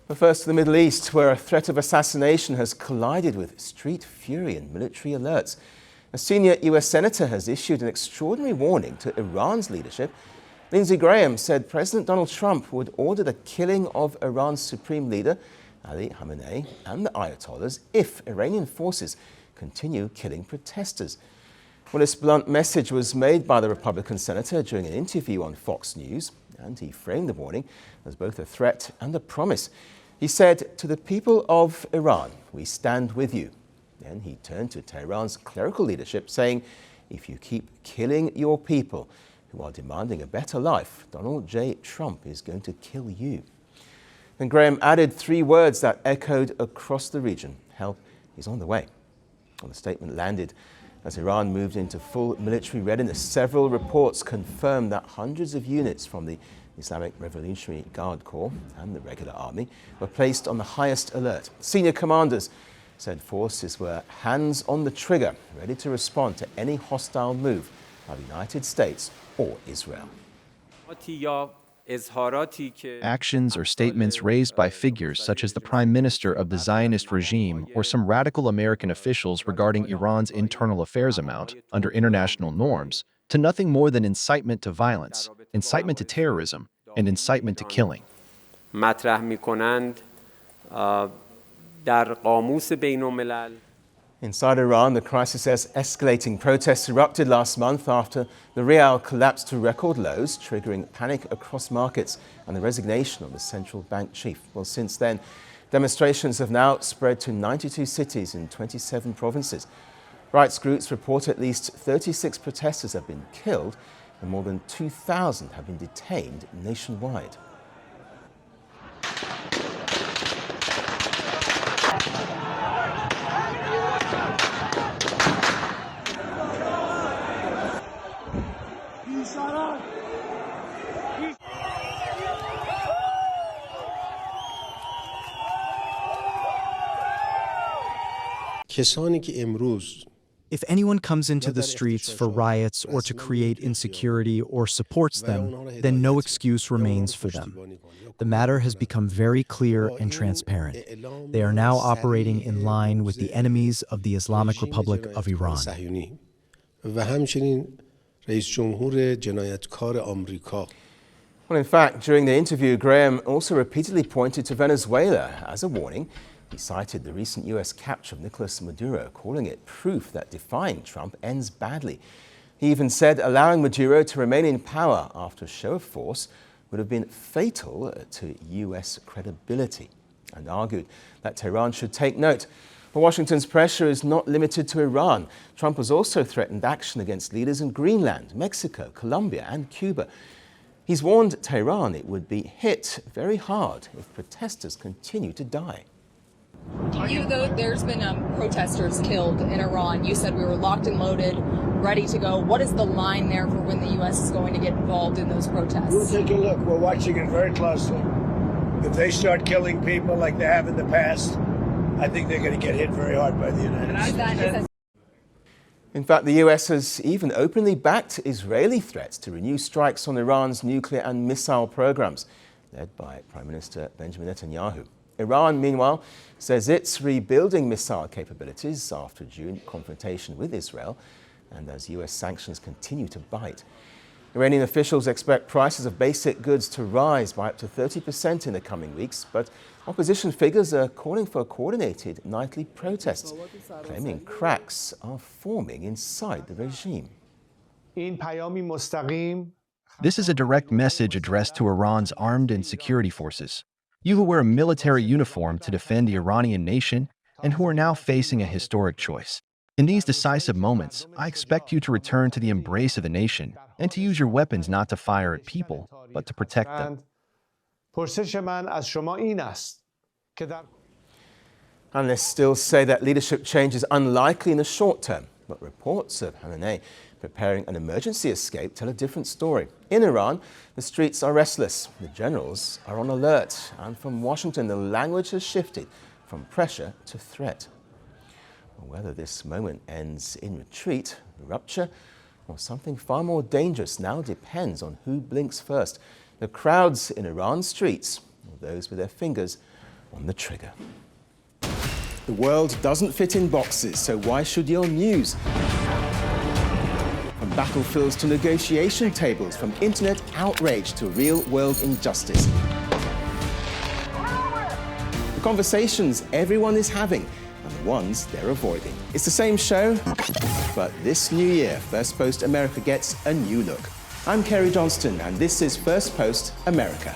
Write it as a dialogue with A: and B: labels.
A: But first to the Middle East, where a threat of assassination has collided with street fury and military alerts. A senior US senator has issued an extraordinary warning to Iran's leadership. Lindsey Graham said President Donald Trump would order the killing of Iran's supreme leader, Ali Khamenei, and the Ayatollahs if Iranian forces continue killing protesters. Well, this blunt message was made by the Republican senator during an interview on Fox News, and he framed the warning as both a threat and a promise. He said, "To the people of Iran, we stand with you." Then he turned to Tehran's clerical leadership, saying, "If you keep killing your people who are demanding a better life, Donald J. Trump is going to kill you." And Graham added three words that echoed across the region: help is on the way. Well, the statement landed as Iran moved into full military readiness. Several reports confirmed that hundreds of units from the Islamic Revolutionary Guard Corps and the regular army were placed on the highest alert. Senior commanders said forces were hands on the trigger, ready to respond to any hostile move by the United States or Israel.
B: Actions or statements raised by figures such as the Prime Minister of the Zionist regime or some radical American officials regarding Iran's internal affairs amount, under international norms, to nothing more than incitement to violence, incitement to terrorism, and incitement to killing.
A: Inside Iran, the crisis says escalating protests erupted last month after the rial collapsed to record lows, triggering panic across markets and the resignation of the central bank chief. Well, since then, demonstrations have now spread to 92 cities in 27 provinces. Rights groups report at least 36 protesters have been killed and more than 2,000 have been detained nationwide.
C: If anyone comes into the streets for riots or to create insecurity or supports them, then no excuse remains for them. The matter has become very clear and transparent. They are now operating in line with the enemies of the Islamic Republic of Iran.
A: Well, in fact, during the interview, Graham also repeatedly pointed to Venezuela as a warning. He cited the recent US capture of Nicolas Maduro, calling it proof that defying Trump ends badly. He even said allowing Maduro to remain in power after a show of force would have been fatal to US credibility, and argued that Tehran should take note. But Washington's pressure is not limited to Iran. Trump has also threatened action against leaders in Greenland, Mexico, Colombia, and Cuba. He's warned Tehran it would be hit very hard if protesters continue to die.
D: There's been protesters killed in Iran. You said we were locked and loaded, ready to go. What is the line there for when the U.S. is going to get involved in those protests?
E: We'll take a look. We're watching it very closely. If they start killing people like they have in the past, I think they're going to get hit very hard by the United States.
A: In fact, the US has even openly backed Israeli threats to renew strikes on Iran's nuclear and missile programs, led by Prime Minister Benjamin Netanyahu. Iran, meanwhile, says it's rebuilding missile capabilities after June confrontation with Israel and as US sanctions continue to bite. Iranian officials expect prices of basic goods to rise by up to 30% in the coming weeks, but opposition figures are calling for coordinated nightly protests, claiming cracks are forming inside the regime.
B: This is a direct message addressed to Iran's armed and security forces. You who wear a military uniform to defend the Iranian nation and who are now facing a historic choice. In these decisive moments, I expect you to return to the embrace of the nation and to use your weapons not to fire at people, but to protect them.
A: Analysts still say that leadership change is unlikely in the short term, but reports of Khamenei preparing an emergency escape tell a different story. In Iran, the streets are restless, the generals are on alert, and from Washington, the language has shifted from pressure to threat. Whether this moment ends in retreat, rupture, or something far more dangerous now depends on who blinks first. The crowds in Iran's streets, or those with their fingers on the trigger. The world doesn't fit in boxes, so why should your news? From battlefields to negotiation tables, from internet outrage to real-world injustice. The conversations everyone is having and the ones they're avoiding. It's the same show, but this new year, Firstpost America gets a new look. I'm Cary Johnston, and this is Firstpost America.